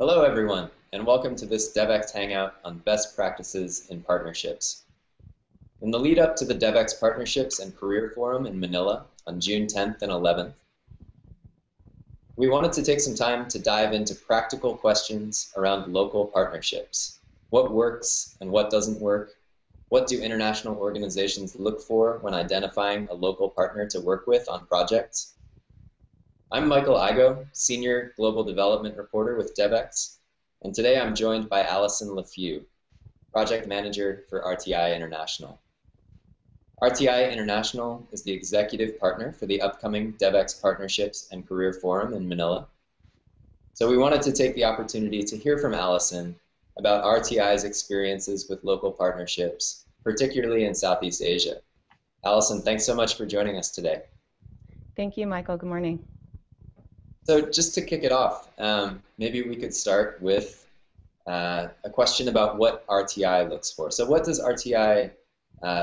Hello everyone, and welcome to this Devex Hangout on best practices in partnerships. In the lead up to the Devex Partnerships and Career Forum in Manila on June 10th and 11th, we wanted to take some time to dive into practical questions around local partnerships. What works and what doesn't work? What do international organizations look for when identifying a local partner to work with on projects? I'm Michael Igoe, Senior Global Development Reporter with Devex, and today I'm joined by Alison LeFew, Project Manager for RTI International. RTI International is the executive partner for the upcoming Devex Partnerships and Career Forum in Manila. So we wanted to take the opportunity to hear from Alison about RTI's experiences with local partnerships, particularly in Southeast Asia. Alison, thanks so much for joining us today. Thank you, Michael. Good morning. So just to kick it off, maybe we could start with a question about what RTI looks for. So what does RTI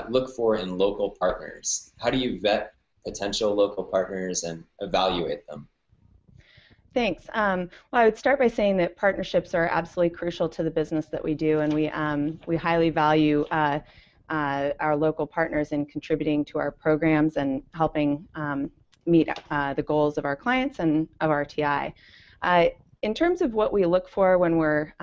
look for in local partners? How do you vet potential local partners and evaluate them? Thanks. Well, I would start by saying that partnerships are absolutely crucial to the business that we do, and we highly value our local partners in contributing to our programs and helping meet the goals of our clients and of RTI. In terms of what we look for when we're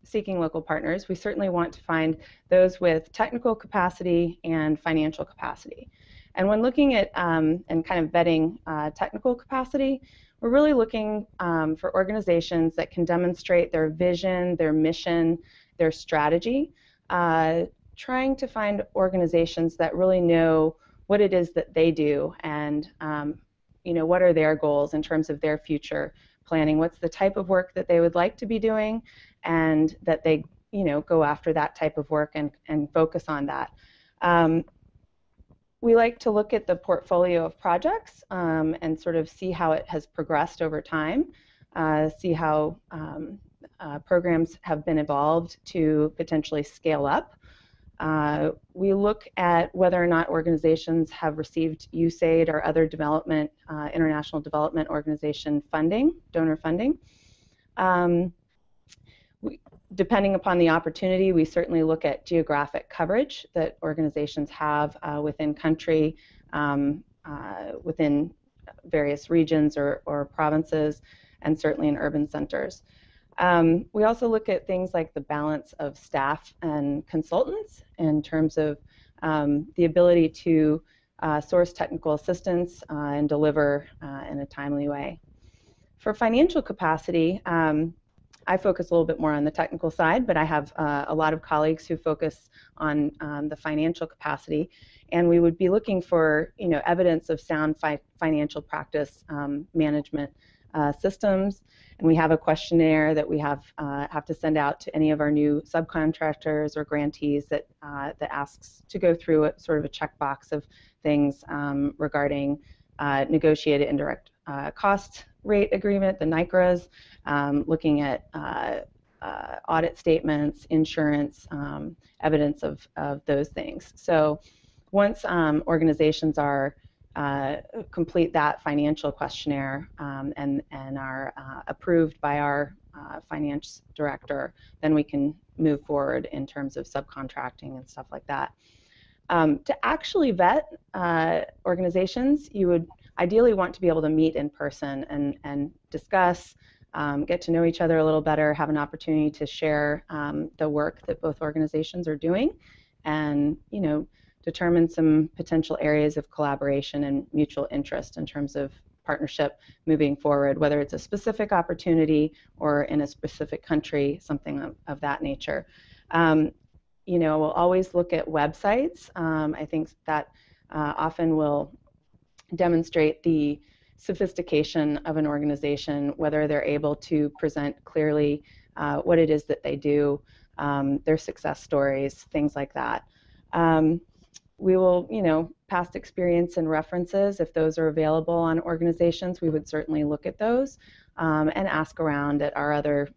seeking local partners, we certainly want to find those with technical capacity and financial capacity. And when looking at and kind of vetting technical capacity, we're really looking for organizations that can demonstrate their vision, their mission, their strategy, trying to find organizations that really know what it is that they do and what are their goals in terms of their future planning, what's the type of work that they would like to be doing, and that they go after that type of work and focus on that. We like to look at the portfolio of projects and sort of see how it has progressed over time, see how programs have been evolved to potentially scale up. We look at whether or not organizations have received USAID or other development, international development organization funding, donor funding. Depending upon the opportunity, we certainly look at geographic coverage that organizations have within country, within various regions or provinces, and certainly in urban centers. We also look at things like the balance of staff and consultants in terms of the ability to source technical assistance and deliver in a timely way. For financial capacity, I focus a little bit more on the technical side, but I have a lot of colleagues who focus on the financial capacity, and we would be looking for evidence of sound financial practice management systems. And we have a questionnaire that we have to send out to any of our new subcontractors or grantees that asks to go through sort of a checkbox of things regarding negotiated indirect cost rate agreement, the NICRAs, looking at audit statements, insurance, evidence of those things. So once organizations are complete that financial questionnaire and are approved by our finance director, then we can move forward in terms of subcontracting and stuff like that. To actually vet organizations, you would ideally want to be able to meet in person and discuss, get to know each other a little better, have an opportunity to share the work that both organizations are doing, and determine some potential areas of collaboration and mutual interest in terms of partnership moving forward, whether it's a specific opportunity or in a specific country, something of that nature. We'll always look at websites. I think that often will demonstrate the sophistication of an organization, whether they're able to present clearly what it is that they do, their success stories, things like that. We will, past experience and references, if those are available on organizations, we would certainly look at those and ask around at our other,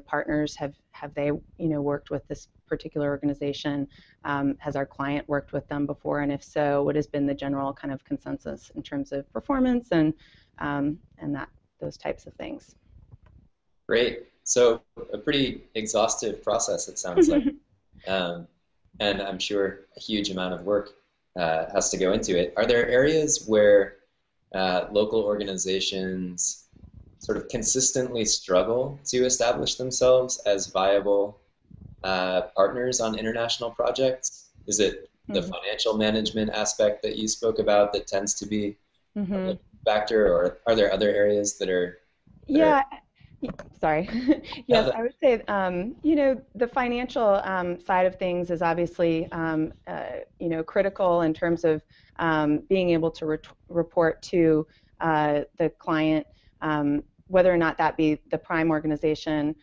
partners. Have they, worked with this particular organization? Has our client worked with them before? And if so, what has been the general kind of consensus in terms of performance and those types of things? Great. So a pretty exhaustive process, it sounds like. Um, and I'm sure a huge amount of work has to go into it. Are there areas where local organizations sort of consistently struggle to establish themselves as viable partners on international projects? Is it the financial management aspect that you spoke about that tends to be a factor, or are there other areas that are? Yeah, sorry. Yes, I would say, you know, the financial side of things is obviously, you know, critical in terms of being able to report to the client, whether or not that be the prime organization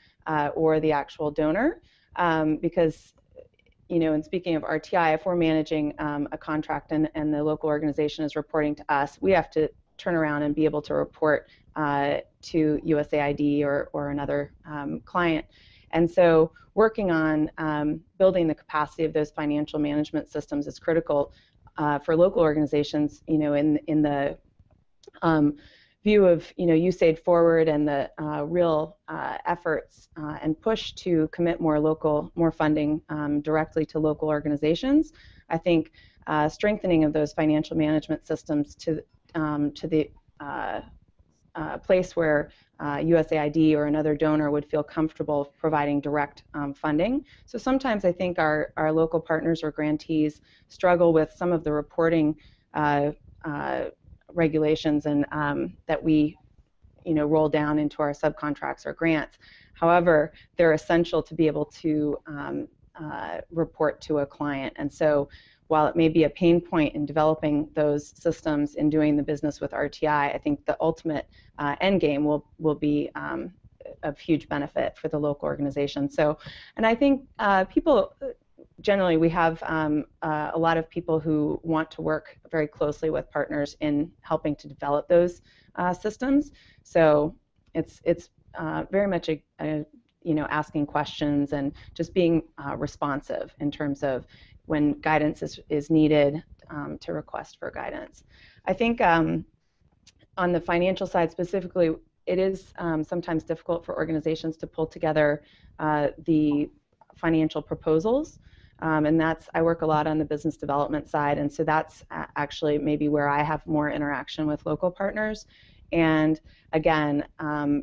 or the actual donor, because, you know, and speaking of RTI, if we're managing a contract and the local organization is reporting to us, we have to turn around and be able to report to USAID or another client. And so working on building the capacity of those financial management systems is critical for local organizations, you know, in the view of, you know, USAID Forward and the real efforts and push to commit more funding directly to local organizations. I think strengthening of those financial management systems to the place where USAID or another donor would feel comfortable providing direct funding. So sometimes I think our local partners or grantees struggle with some of the reporting regulations and that we, you know, roll down into our subcontracts or grants. However, they're essential to be able to report to a client. And so while it may be a pain point in developing those systems in doing the business with RTI, I think the ultimate end game will be of huge benefit for the local organization. So, and I think people, generally we have a lot of people who want to work very closely with partners in helping to develop those systems. So it's very much a you know, asking questions and just being responsive in terms of when guidance is needed to request for guidance. I think on the financial side specifically, it is sometimes difficult for organizations to pull together the financial proposals. And I work a lot on the business development side, and so that's actually maybe where I have more interaction with local partners. And again,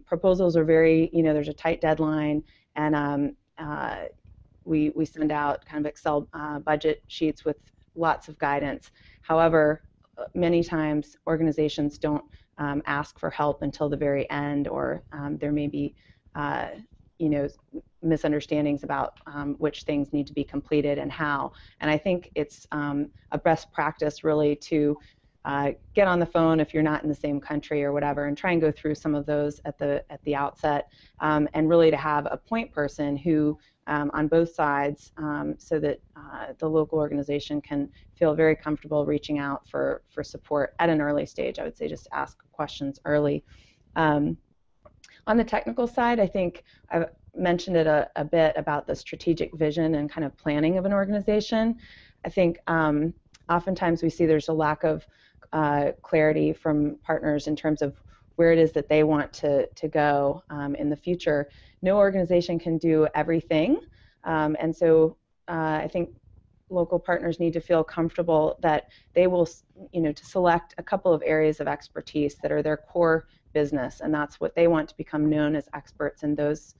proposals are very, you know, there's a tight deadline, and we send out kind of Excel budget sheets with lots of guidance. However, many times organizations don't ask for help until the very end, or there may be you know, misunderstandings about which things need to be completed and how. And I think it's a best practice really to get on the phone if you're not in the same country or whatever, and try and go through some of those at the outset, and really to have a point person who on both sides, so that the local organization can feel very comfortable reaching out for support at an early stage. I would say just ask questions early. On the technical side, I think I've mentioned it a bit about the strategic vision and kind of planning of an organization. I think oftentimes we see there's a lack of clarity from partners in terms of where it is that they want to go in the future. No organization can do everything, and so I think local partners need to feel comfortable that they will, you know, to select a couple of areas of expertise that are their core business, and that's what they want to become known as experts in those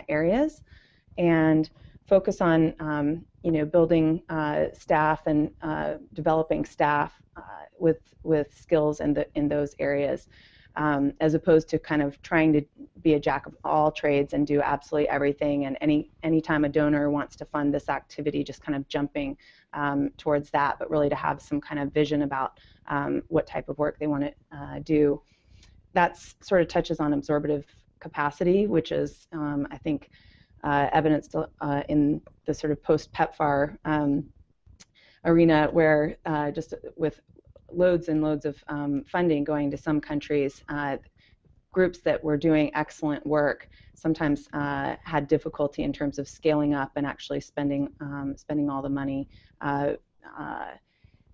areas, and focus on you know, building staff and developing staff with skills in those areas, as opposed to kind of trying to be a jack of all trades and do absolutely everything, and anytime a donor wants to fund this activity, just kind of jumping towards that, but really to have some kind of vision about what type of work they want to do. That sort of touches on absorptive capacity, which is, I think, evidenced in the sort of post-PEPFAR arena, where just with loads and loads of funding going to some countries, groups that were doing excellent work sometimes had difficulty in terms of scaling up and actually spending all the money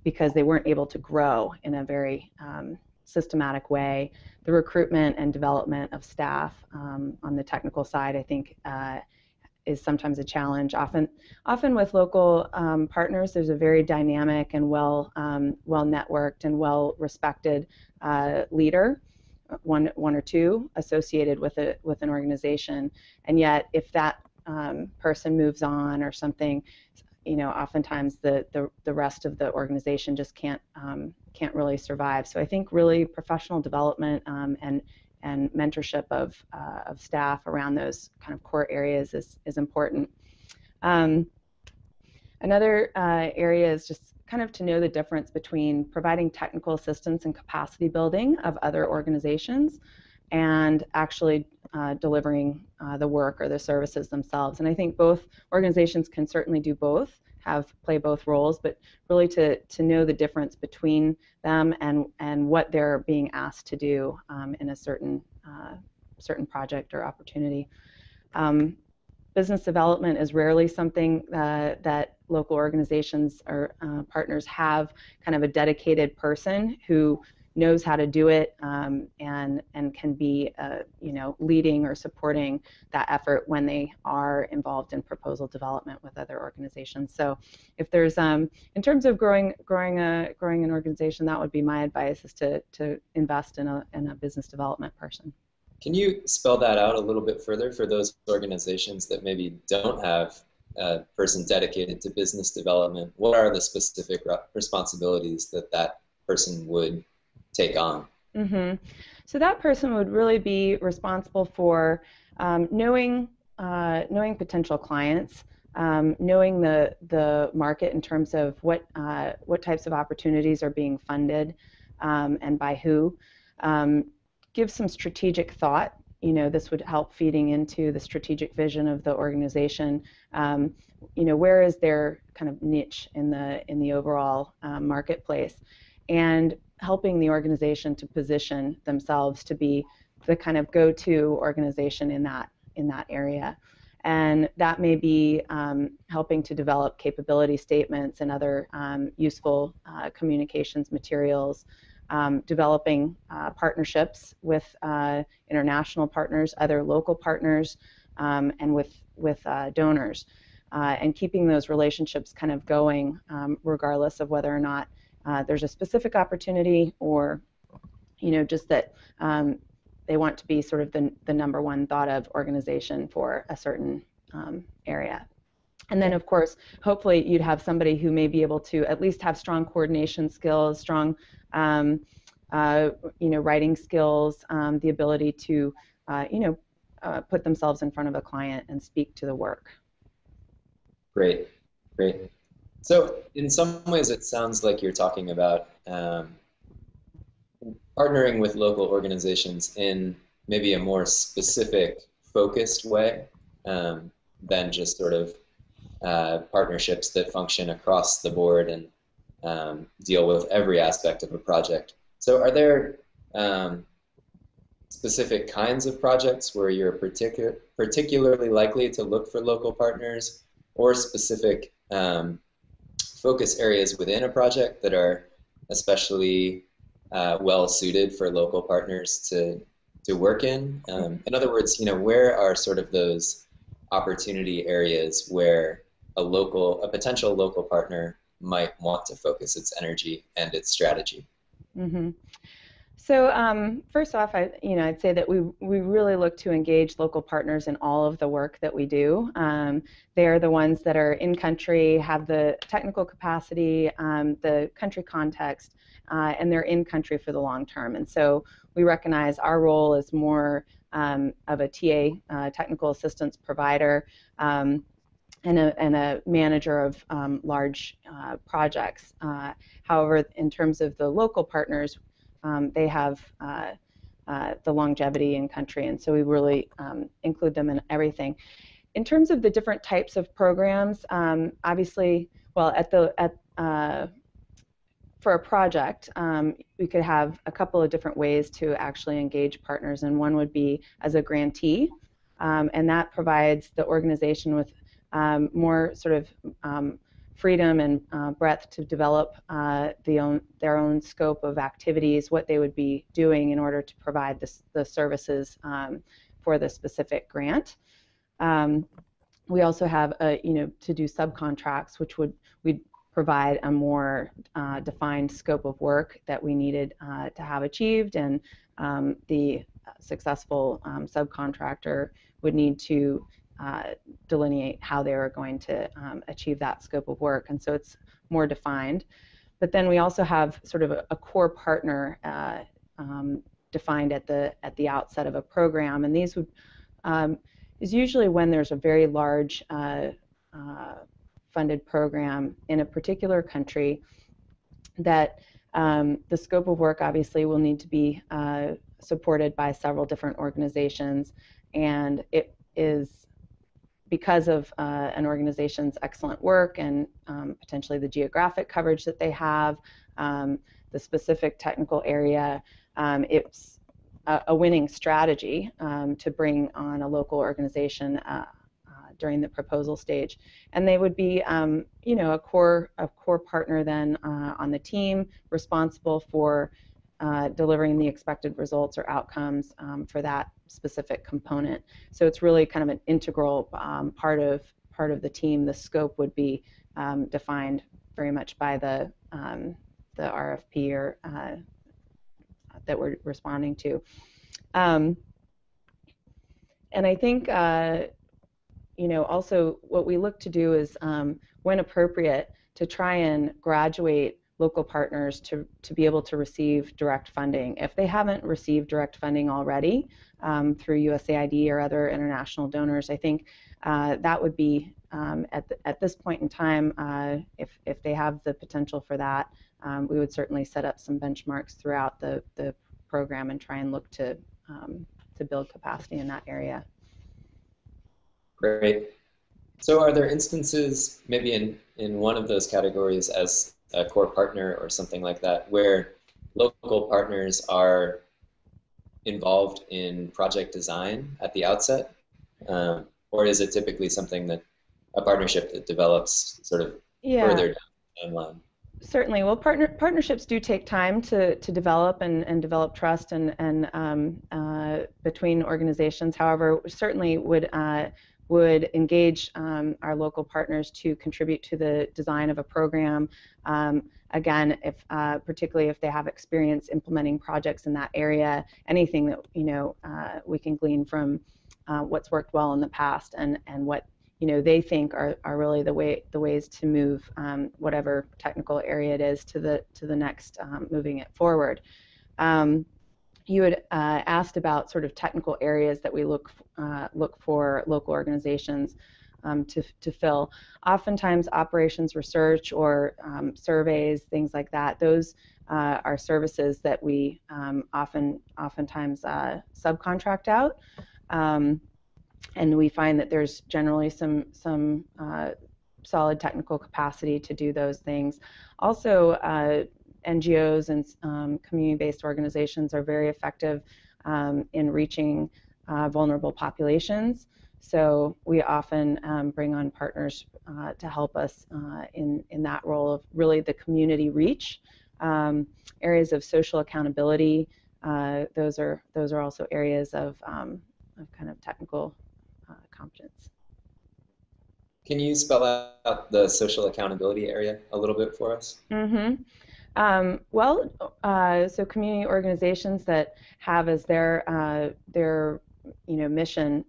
because they weren't able to grow in a very systematic way. The recruitment and development of staff on the technical side, I think, is sometimes a challenge. Often with local partners, there's a very dynamic and well networked and well respected leader, one or two associated with an organization, and yet if that person moves on or something, oftentimes the rest of the organization just can't really survive. So I think really professional development and mentorship of staff around those kind of core areas is important. Another area is just kind of to know the difference between providing technical assistance and capacity building of other organizations and actually delivering the work or the services themselves. And I think both organizations can certainly do both, play both roles, but really to know the difference between them and what they're being asked to do in a certain project or opportunity. Business development is rarely something that local organizations or partners have kind of a dedicated person who knows how to do it and can be leading or supporting that effort when they are involved in proposal development with other organizations. So if there's in terms of growing an organization, that would be my advice, is to invest in a business development person. Can you spell that out a little bit further for those organizations that maybe don't have a person dedicated to business development? What are the specific responsibilities that person would take on? Mm-hmm. So that person would really be responsible for knowing potential clients, knowing the market in terms of what types of opportunities are being funded and by who. Give some strategic thought. This would help feeding into the strategic vision of the organization. Where is their kind of niche in the overall marketplace, and helping the organization to position themselves to be the kind of go-to organization in that area. And that may be helping to develop capability statements and other useful communications materials, developing partnerships with international partners, other local partners, and with donors, and keeping those relationships kind of going regardless of whether or not there's a specific opportunity or just that they want to be sort of the number one thought of organization for a certain area. And then, of course, hopefully you'd have somebody who may be able to at least have strong coordination skills, strong writing skills, the ability to put themselves in front of a client and speak to the work. Great. So in some ways it sounds like you're talking about partnering with local organizations in maybe a more specific, focused way than just sort of partnerships that function across the board and deal with every aspect of a project. So are there specific kinds of projects where you're particularly likely to look for local partners, or specific focus areas within a project that are especially well suited for local partners to work in? In other words, where are sort of those opportunity areas where a potential local partner might want to focus its energy and its strategy? Mm-hmm. So first off, I'd say that we really look to engage local partners in all of the work that we do. They are the ones that are in country, have the technical capacity, the country context, and they're in country for the long term. And so we recognize our role as more of a TA, technical assistance provider, and a manager of large projects. However, in terms of the local partners, they have the longevity in country, and so we really include them in everything. In terms of the different types of programs, obviously, well, for a project, we could have a couple of different ways to actually engage partners, and one would be as a grantee, and that provides the organization with more sort of freedom and breadth to develop their own scope of activities, what they would be doing in order to provide the services for the specific grant. We also have to do subcontracts, which we'd provide a more defined scope of work that we needed to have achieved, and the successful subcontractor would need to delineate how they were going to achieve that scope of work, and so it's more defined. But then we also have sort of a core partner defined at the outset of a program, and these would is usually when there's a very large funded program in a particular country that the scope of work obviously will need to be supported by several different organizations, and it is because of an organization's excellent work and potentially the geographic coverage that they have, the specific technical area, it's a winning strategy to bring on a local organization during the proposal stage, and they would be, a core partner then on the team, responsible for delivering the expected results or outcomes for that specific component. So it's really kind of an integral part of the team. The scope would be defined very much by the RFP or that we're responding to. And I think also what we look to do is, when appropriate, to try and graduate local partners to be able to receive direct funding. If they haven't received direct funding already through USAID or other international donors, I think that would be, at this point in time, if they have the potential for that, we would certainly set up some benchmarks throughout the program and try and look to build capacity in that area. Great. So are there instances, maybe in one of those categories as a core partner or something like that, where local partners are involved in project design at the outset? Or is it typically something that a partnership that develops sort of further down the timeline? Certainly. Well, partnerships do take time to develop and develop trust and between organizations. However, certainly would engage our local partners to contribute to the design of a program. Again, particularly if they have experience implementing projects in that area, anything that we can glean from what's worked well in the past and what they think are really the ways to move whatever technical area it is to the next, moving it forward. You had asked about sort of technical areas that we look for local organizations to fill. Oftentimes, operations research or surveys, things like that. Those are services that we oftentimes subcontract out, and we find that there's generally some solid technical capacity to do those things. Also, NGOs and community-based organizations are very effective in reaching vulnerable populations. So we often bring on partners to help us in that role of really the community reach. Areas of social accountability, those are also areas of kind of technical competence. Can you spell out the social accountability area a little bit for us? Mm-hmm. So community organizations that have as their mission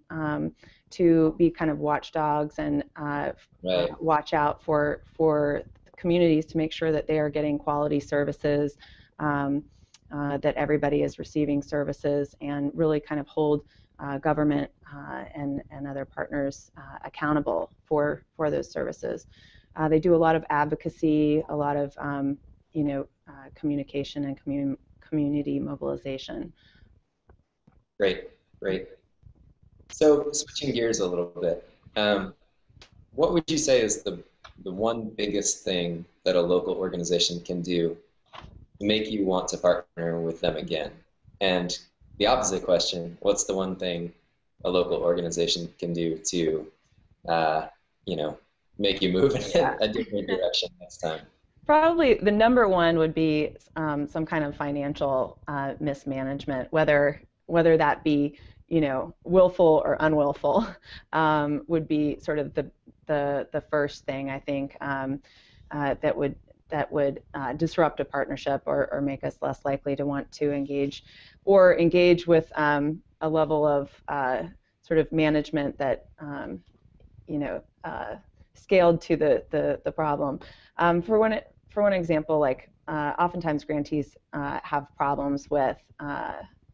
to be kind of watchdogs and watch out for communities to make sure that they are getting quality services, that everybody is receiving services, and really kind of hold government and other partners accountable for those services. They do a lot of advocacy, a lot of communication and community mobilization. Great. So switching gears a little bit, what would you say is the one biggest thing that a local organization can do to make you want to partner with them again? And the opposite question, what's the one thing a local organization can do to make you move in Yeah. a different direction next time? Probably the number one would be some kind of financial mismanagement, whether that be, willful or unwillful, would be sort of the first thing I think, that would disrupt a partnership, or make us less likely to want to engage with a level of sort of management that you know, scaled to the problem. For one example, like oftentimes grantees have problems with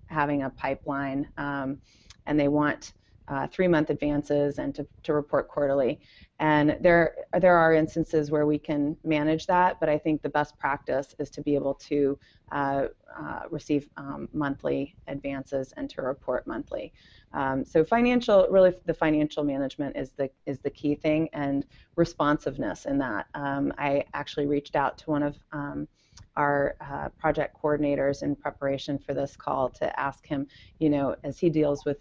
having a pipeline, and they want 3-month advances and to report quarterly. And there are instances where we can manage that, but I think the best practice is to be able to receive monthly advances and to report monthly. So really the financial management is the key thing, and responsiveness in that. I actually reached out to one of our project coordinators in preparation for this call to ask him, as he deals with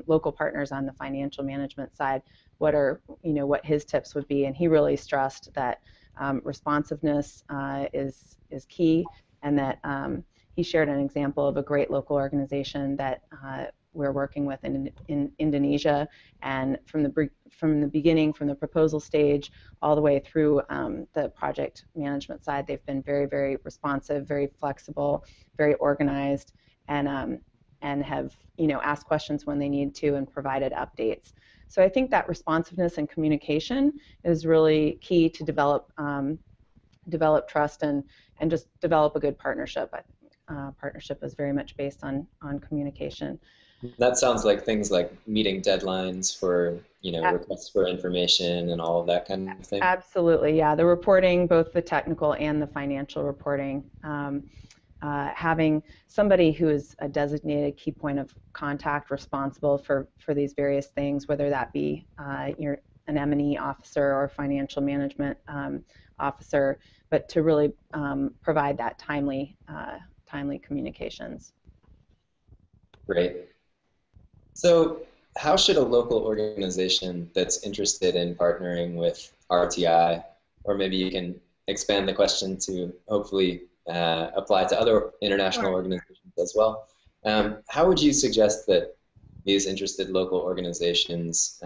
local partners on the financial management side, what his tips would be. And he really stressed that responsiveness is key, and that he shared an example of a great local organization that we're working with in Indonesia, and from the beginning, from the proposal stage all the way through the project management side, they've been very, very responsive, very flexible, very organized, and have asked questions when they need to and provided updates. So I think that responsiveness and communication is really key to develop trust and just develop a good partnership. Partnership is very much based on communication. That sounds like things like meeting deadlines for, requests for information and all of that kind of thing. Absolutely, yeah. The reporting, both the technical and the financial reporting. Having somebody who is a designated key point of contact responsible for these various things, whether that be an M&E officer or financial management officer, but to really provide that timely communications. Great. So how should a local organization that's interested in partnering with RTI, or maybe you can expand the question to hopefully apply to other international organizations as well, how would you suggest that these interested local organizations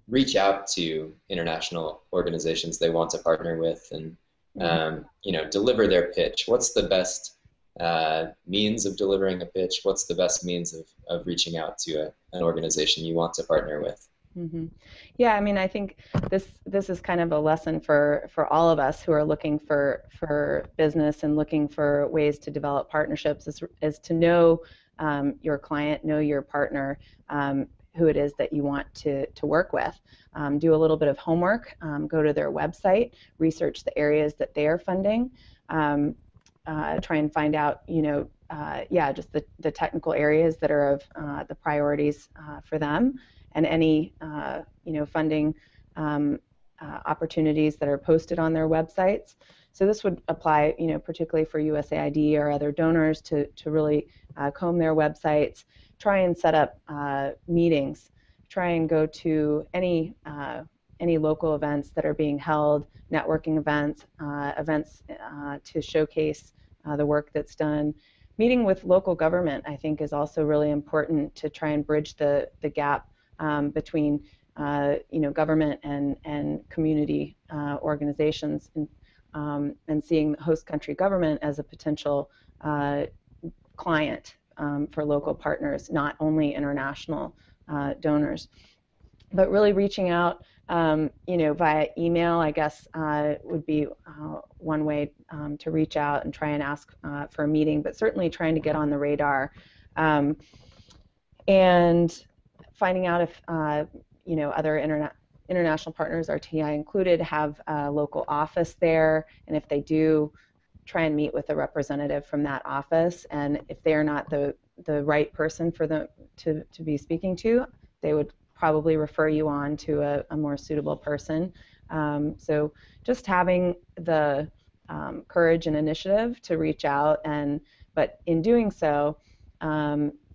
reach out to international organizations they want to partner with, and deliver their pitch? What's the best means of delivering a pitch? What's the best means of reaching out to an organization you want to partner with? Mm-hmm. Yeah, I mean, I think this is kind of a lesson for all of us who are looking for business and looking for ways to develop partnerships, is to know your client, know your partner, who it is that you want to work with. Do a little bit of homework, go to their website, research the areas that they are funding, try and find out, just the technical areas that are of the priorities for them, and any funding opportunities that are posted on their websites. So this would apply, particularly for USAID or other donors, to really comb their websites, try and set up meetings, try and go to any local events that are being held, networking events, to showcase the work that's done. Meeting with local government, I think, is also really important to try and bridge the gap between government and community organizations, and seeing the host country government as a potential client for local partners, not only international donors. But really reaching out, via email, I guess, would be one way to reach out and try and ask for a meeting, but certainly trying to get on the radar, and finding out if other international partners, RTI included, have a local office there, and if they do, try and meet with a representative from that office. And if they are not the right person for them to be speaking to, they would probably refer you on to a more suitable person. So just having the courage and initiative to reach out, but in doing so,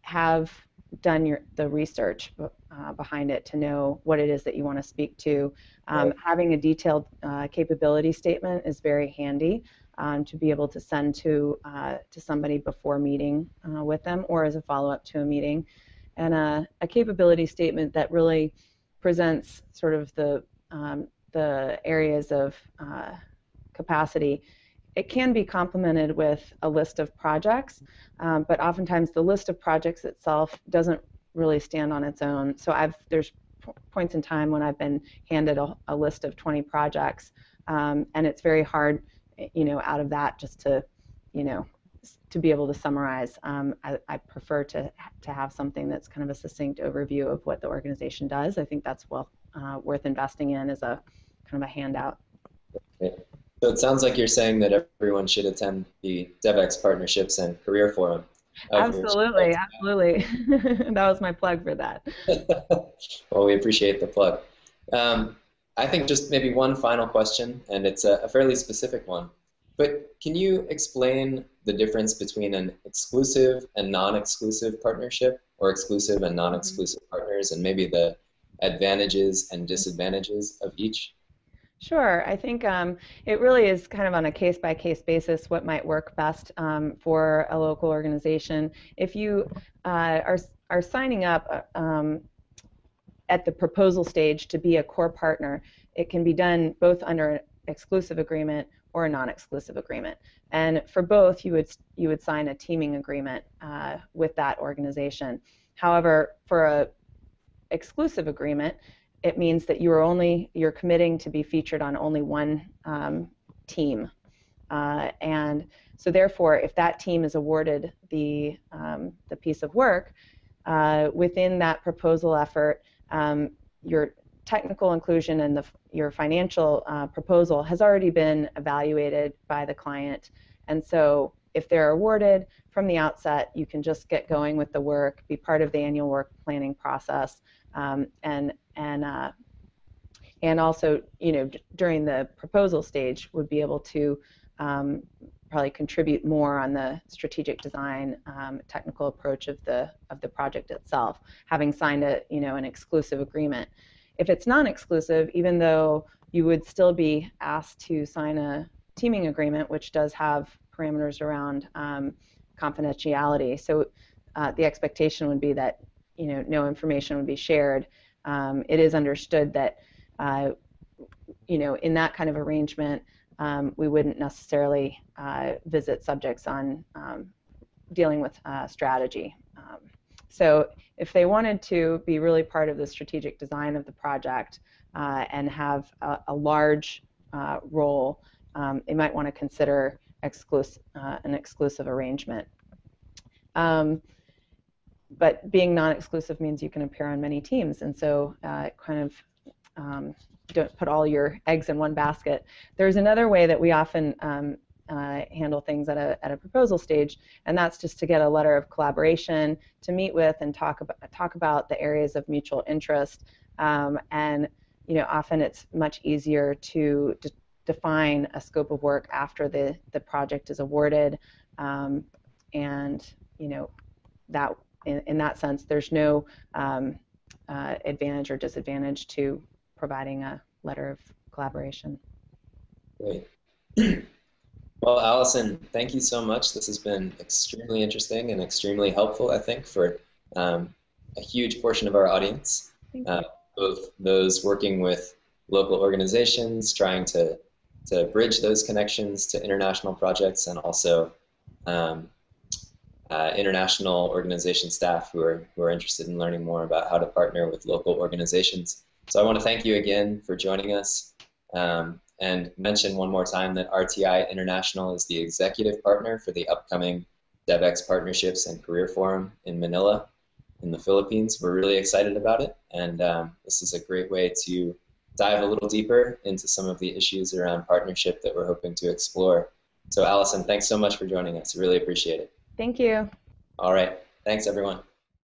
have done the research behind it to know what it is that you want to speak to. Having a detailed capability statement is very handy to be able to send to somebody before meeting with them or as a follow-up to a meeting. And a capability statement that really presents sort of the areas of capacity. It can be complemented with a list of projects, but oftentimes the list of projects itself doesn't really stand on its own. So there's points in time when I've been handed a list of 20 projects, and it's very hard, out of that just to, to be able to summarize. I prefer to have something that's kind of a succinct overview of what the organization does. I think that's worth investing in as a kind of a handout. Okay. So it sounds like you're saying that everyone should attend the Devex Partnerships and Career Forum. Absolutely, absolutely. That was my plug for that. Well, we appreciate the plug. I think just maybe one final question, and it's a fairly specific one. But can you explain the difference between an exclusive and non-exclusive partnership, or exclusive and non-exclusive partners, and maybe the advantages and disadvantages of each? Sure. I think it really is kind of on a case-by-case basis what might work best for a local organization. If you are signing up at the proposal stage to be a core partner, it can be done both under an exclusive agreement or a non-exclusive agreement. And for both, you would sign a teaming agreement with that organization. However, for a exclusive agreement, it means that you're committing to be featured on only one team, and so therefore, if that team is awarded the piece of work within that proposal effort, your technical inclusion and your financial proposal has already been evaluated by the client, and so if they're awarded from the outset, you can just get going with the work, be part of the annual work planning process, and also, during the proposal stage, would be able to probably contribute more on the strategic design, technical approach of the project itself, having signed an exclusive agreement. If it's non-exclusive, even though you would still be asked to sign a teaming agreement, which does have parameters around confidentiality, so the expectation would be that no information would be shared. It is understood that in that kind of arrangement, we wouldn't necessarily visit subjects on dealing with strategy. So if they wanted to be really part of the strategic design of the project and have a large role, they might want to consider an exclusive arrangement. But being non-exclusive means you can appear on many teams, and so kind of don't put all your eggs in one basket. There's another way that we often handle things at a proposal stage, and that's just to get a letter of collaboration to meet with and talk about the areas of mutual interest. And often it's much easier to define a scope of work after the project is awarded, and that. In that sense, there's no advantage or disadvantage to providing a letter of collaboration. Great. Well, Alison, thank you so much. This has been extremely interesting and extremely helpful, I think, for a huge portion of our audience, both those working with local organizations, trying to bridge those connections to international projects, and also international organization staff who are interested in learning more about how to partner with local organizations. So I want to thank you again for joining us, and mention one more time that RTI International is the executive partner for the upcoming Devex Partnerships and Career Forum in Manila in the Philippines. We're really excited about it, and this is a great way to dive a little deeper into some of the issues around partnership that we're hoping to explore. So Alison, thanks so much for joining us. Really appreciate it. Thank you. All right. Thanks, everyone.